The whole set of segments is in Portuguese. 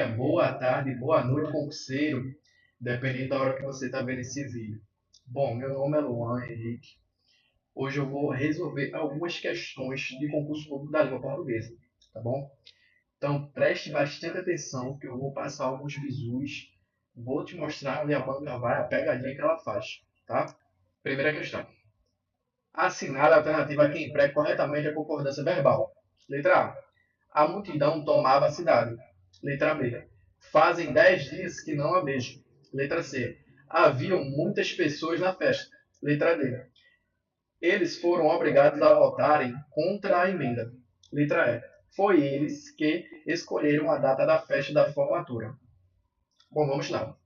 dia, boa tarde, boa noite, concurseiro, dependendo da hora que você está vendo esse vídeo. Bom, meu nome é Luan Henrique. Hoje eu vou resolver algumas questões de concurso público da língua portuguesa, tá bom? Então preste bastante atenção que eu vou passar alguns bizus, vou te mostrar onde a banca vai, a pegadinha que ela faz, tá? Primeira questão. Assinale a alternativa que empregue corretamente a concordância verbal. Letra A. A multidão tomava a cidade. Letra B. Fazem 10 dias que não a vejo. Letra C. Haviam muitas pessoas na festa. Letra D. Eles foram obrigados a votarem contra a emenda. Letra E. Foi eles que escolheram a data da festa da formatura. Bom, vamos lá.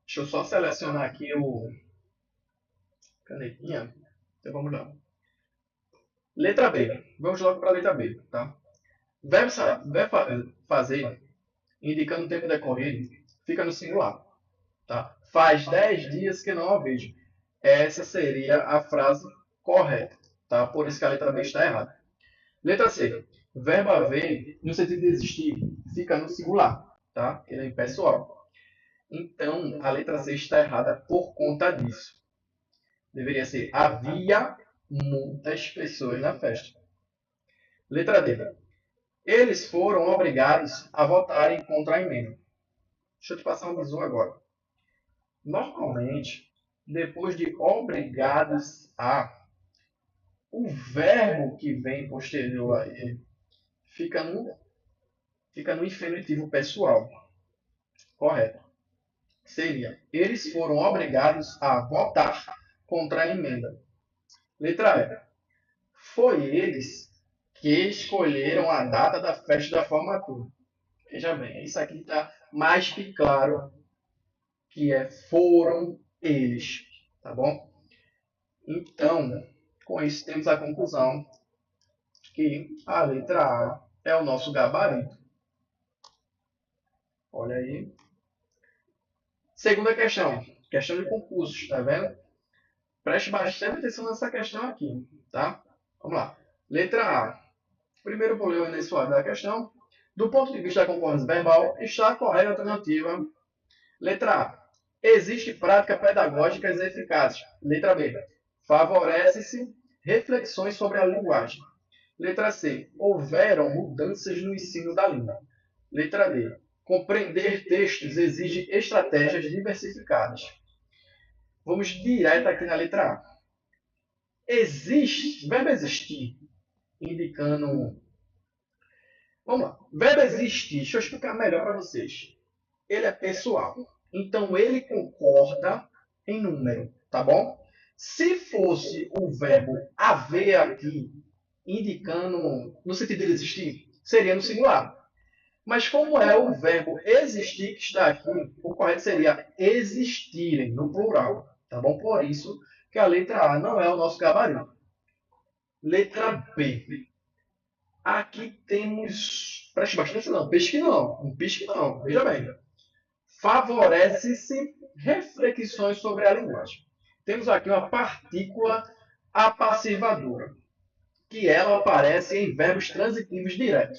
Deixa eu só selecionar aqui o canetinha. Então vamos lá. Letra B. Vamos logo para a letra B, tá? Verbo fazer, indicando o tempo decorrido, fica no singular. Tá? Faz 10 dias que não a vejo. Essa seria a frase correta. Tá? Por isso que a letra B está errada. Letra C. Verbo haver, no sentido de existir, fica no singular. Tá? Ele é impessoal. Então, a letra C está errada por conta disso. Deveria ser havia muitas pessoas na festa. Letra D. Eles foram obrigados a votarem contra a emenda. Deixa eu te passar um bizu agora. Normalmente, depois de obrigados a, o verbo que vem posterior a ele fica no infinitivo pessoal. Correto. Seria, eles foram obrigados a votar contra a emenda. Letra E. Foi eles que escolheram a data da festa da formatura. Veja bem, isso aqui está mais que claro que foram eles, tá bom? Então, com isso temos a conclusão que a letra A é o nosso gabarito. Olha aí. Segunda questão, questão de concursos, tá vendo? Preste bastante atenção nessa questão aqui, tá? Vamos lá. Letra A. Primeiro vou ler o enunciado da questão. Do ponto de vista da concordância verbal, está correta a alternativa. Letra A. Existe prática pedagógicas eficazes. Letra B. Favorece-se reflexões sobre a linguagem. Letra C. Houveram mudanças no ensino da língua. Letra D. Compreender textos exige estratégias diversificadas. Vamos direto aqui na letra A. Existe, verbo existir, indicando... Vamos lá. Verbo existir, deixa eu explicar melhor para vocês. Ele é pessoal. Então, ele concorda em número, tá bom? Se fosse o verbo haver aqui, indicando no sentido de existir, seria no singular. Mas como é o verbo existir que está aqui, o correto seria existirem, no plural, tá bom? Por isso que a letra A não é o nosso gabarito. Letra B. Aqui temos... Preste bastante atenção, um pisque não, veja bem. Favorece-se reflexões sobre a linguagem. Temos aqui uma partícula apassivadora, que ela aparece em verbos transitivos diretos.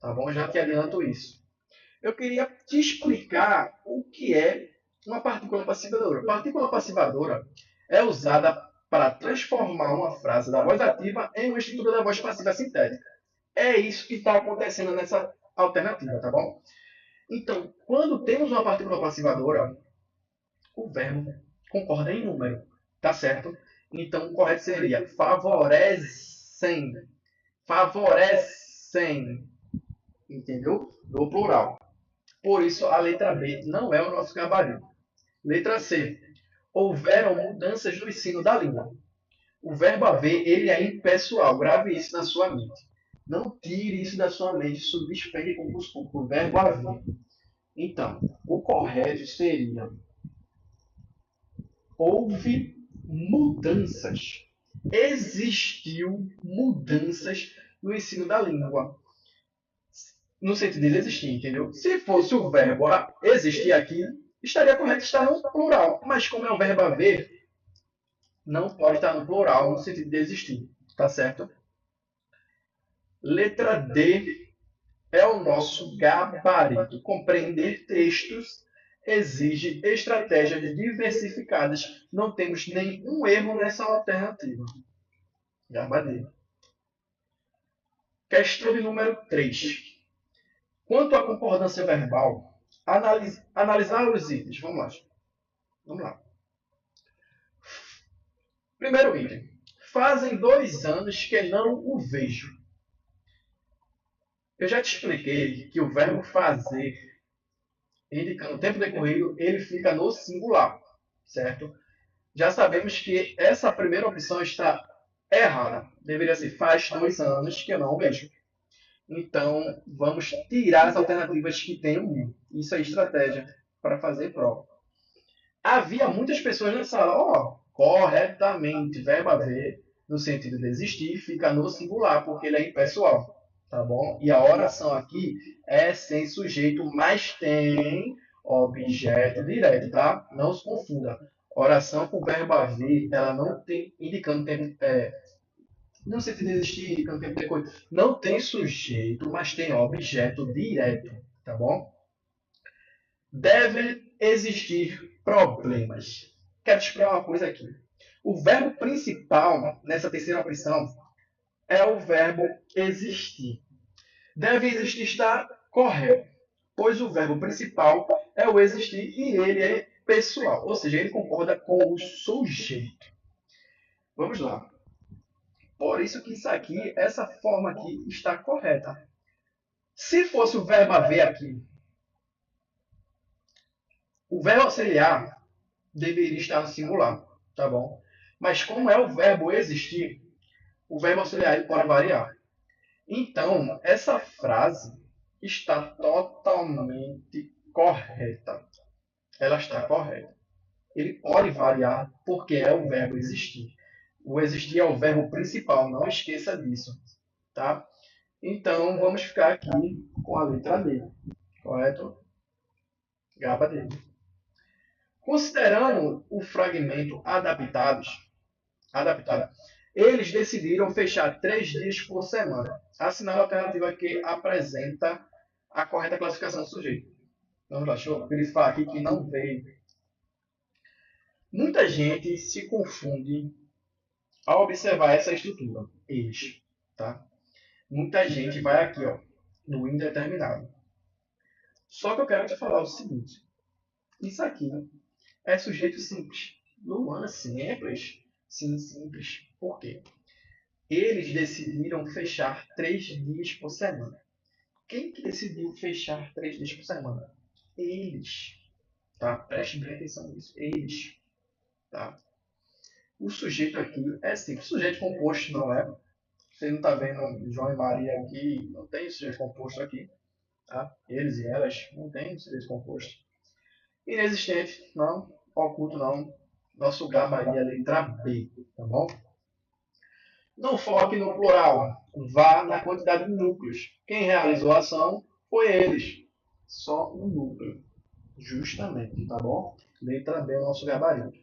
Tá bom? Já te adianto isso. Eu queria te explicar o que é uma partícula passivadora. Partícula passivadora é usada para transformar uma frase da voz ativa em uma estrutura da voz passiva sintética. É isso que está acontecendo nessa alternativa, tá bom? Então, quando temos uma partícula passivadora, o verbo concorda em número, tá certo? Então, o correto seria favorecem. Favorecem. Entendeu? No plural. Por isso, a letra B não é o nosso gabarito. Letra C. Houveram mudanças no ensino da língua. O verbo haver, ele é impessoal. Grave isso na sua mente. Não tire isso da sua mente. Isso despende com o verbo haver. Então, o correto seria: houve mudanças. Existiu mudanças no ensino da língua. No sentido de existir, entendeu? Se fosse o verbo existir aqui, estaria correto estar no plural. Mas como é o verbo haver, não pode estar no plural no sentido de existir. Tá certo? Letra D. é o nosso gabarito. Compreender textos exige estratégias diversificadas. Não temos nenhum erro nessa alternativa. Gabarito. Questão de número 3. Quanto à concordância verbal, analisar os itens. Vamos lá. Vamos lá. Primeiro item. Fazem 2 anos que não o vejo. Eu já te expliquei que o verbo fazer, indicando o tempo decorrido, ele fica no singular, certo? Já sabemos que essa primeira opção está errada. Deveria ser faz 2 anos que eu não o vejo. Então, vamos tirar as alternativas que tem um. Isso é estratégia para fazer prova. Havia muitas pessoas na sala. Corretamente, verbo haver, no sentido de existir, fica no singular, porque ele é impessoal. Tá bom? E a oração aqui é sem sujeito, mas tem objeto direto, tá? Não se confunda. Oração com verbo haver, ela não tem, indicando tempo, no sentido de existir, indicando tempo de coisa. Não tem sujeito, mas tem objeto direto, tá bom? Devem existir problemas. Quero te explicar uma coisa aqui. O verbo principal nessa terceira opção é o verbo existir. Deve existir está correto, pois o verbo principal é o existir e ele é pessoal, ou seja, ele concorda com o sujeito. Vamos lá. Por isso que isso aqui, essa forma aqui está correta. Se fosse o verbo haver aqui, o verbo auxiliar deveria estar no singular, tá bom? Mas como é o verbo existir, o verbo auxiliar ele pode variar. Então, essa frase está totalmente correta. Ela está correta. Ele pode variar porque é o verbo existir. O existir é o verbo principal, não esqueça disso, tá? Então, vamos ficar aqui com a letra D, correto? Gaba D. Considerando o fragmento adaptado, eles decidiram fechar 3 dias por semana. Assinale a alternativa que apresenta a correta classificação do sujeito. Vamos lá, deixa eu grifar aqui que não veio. Muita gente se confunde ao observar essa estrutura. Eles, tá? Muita gente vai aqui, ó, no indeterminado. Só que eu quero te falar o seguinte. Isso aqui é sujeito simples. Luana simples. Sim, simples. Por quê? Eles decidiram fechar 3 dias por semana. Quem que decidiu fechar 3 dias por semana? Eles. Tá? Preste bem atenção nisso. Eles. Tá? O sujeito aqui é simples. Sujeito composto não é. Você não está vendo João e Maria aqui. Não tem sujeito composto aqui. Tá? Eles e elas não tem sujeito composto. Inexistente, não. Oculto, não. Nosso gabarito é a letra B. Tá bom? Não foque no plural. Vá na quantidade de núcleos. Quem realizou a ação foi eles. Só um núcleo. Justamente, tá bom? Letra B é o nosso gabarito.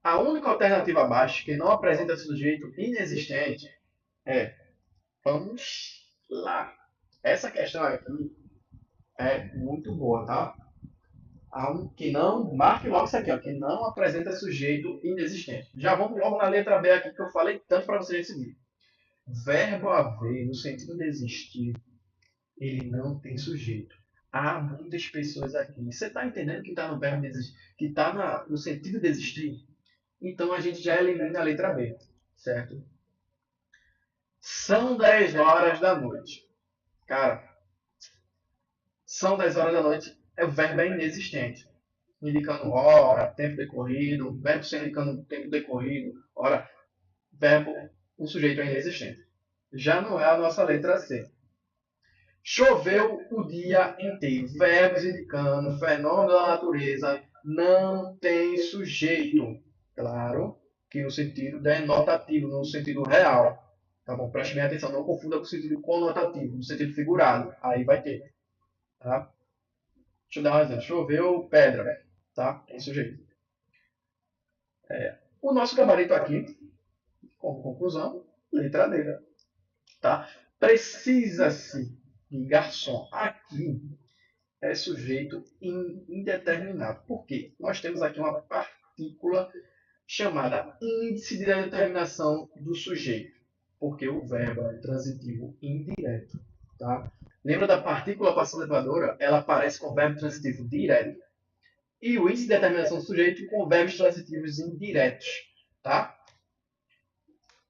A única alternativa abaixo que não apresenta sujeito inexistente é. Vamos lá. Essa questão aqui é muito boa, tá? Que não. Marque logo isso aqui, ó. Que não apresenta sujeito inexistente. Já vamos logo na letra B aqui que eu falei tanto para vocês seguir. Verbo haver, no sentido de existir, ele não tem sujeito. Há muitas pessoas aqui. Você está entendendo que está no verbo existir, que está no sentido de existir? Então a gente já elimina a letra B, certo? São 10 horas da noite. Cara, são 10 horas da noite, o verbo é inexistente. Indicando hora, tempo decorrido, verbo sem indicando tempo decorrido, hora, verbo, o sujeito é inexistente. Já não é a nossa letra C. Choveu o dia inteiro. Verbos indicando fenômeno da natureza não tem sujeito. Claro que no sentido denotativo, no sentido real. Tá bom? Preste bem atenção, não confunda com o sentido conotativo, no sentido figurado. Aí vai ter. Tá? Deixa eu dar um exemplo. Choveu pedra. Tá? Tem sujeito. O nosso gabarito aqui, como conclusão, letra D. Tá? Precisa-se de garçom. Aqui é sujeito indeterminado. Por quê? Nós temos aqui uma partícula chamada índice de determinação do sujeito, porque o verbo é transitivo indireto. Tá? Lembra da partícula passiva-levadora? Ela aparece com o verbo transitivo direto. E o índice de determinação do sujeito com verbos transitivos indiretos. Tá?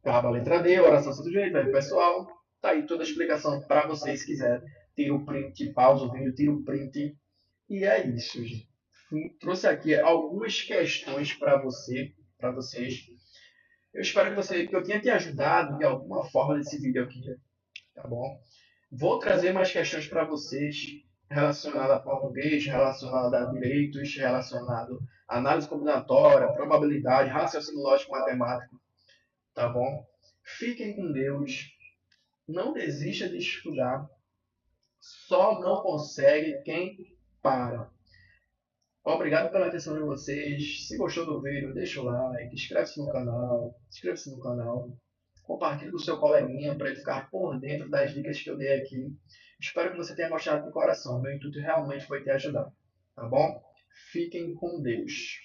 Acaba a letra D, oração do sujeito, verbo pessoal. Tá aí toda a explicação para vocês se quiserem. Tira o print, pausa o vídeo, tira o print. E é isso, gente. Trouxe aqui algumas questões para vocês. Eu espero que eu tenha te ajudado de alguma forma nesse vídeo aqui, tá bom? Vou trazer mais questões para vocês relacionadas a português, relacionadas a direitos, relacionado a análise combinatória, probabilidade, raciocínio lógico matemático, tá bom? Fiquem com Deus. Não desista de estudar. Só não consegue quem para. Obrigado pela atenção de vocês. Se gostou do vídeo, deixa o like, inscreva-se no canal, compartilhe com o seu coleguinha para ele ficar por dentro das dicas que eu dei aqui. Espero que você tenha gostado de coração. Meu intuito realmente foi te ajudar, tá bom? Fiquem com Deus.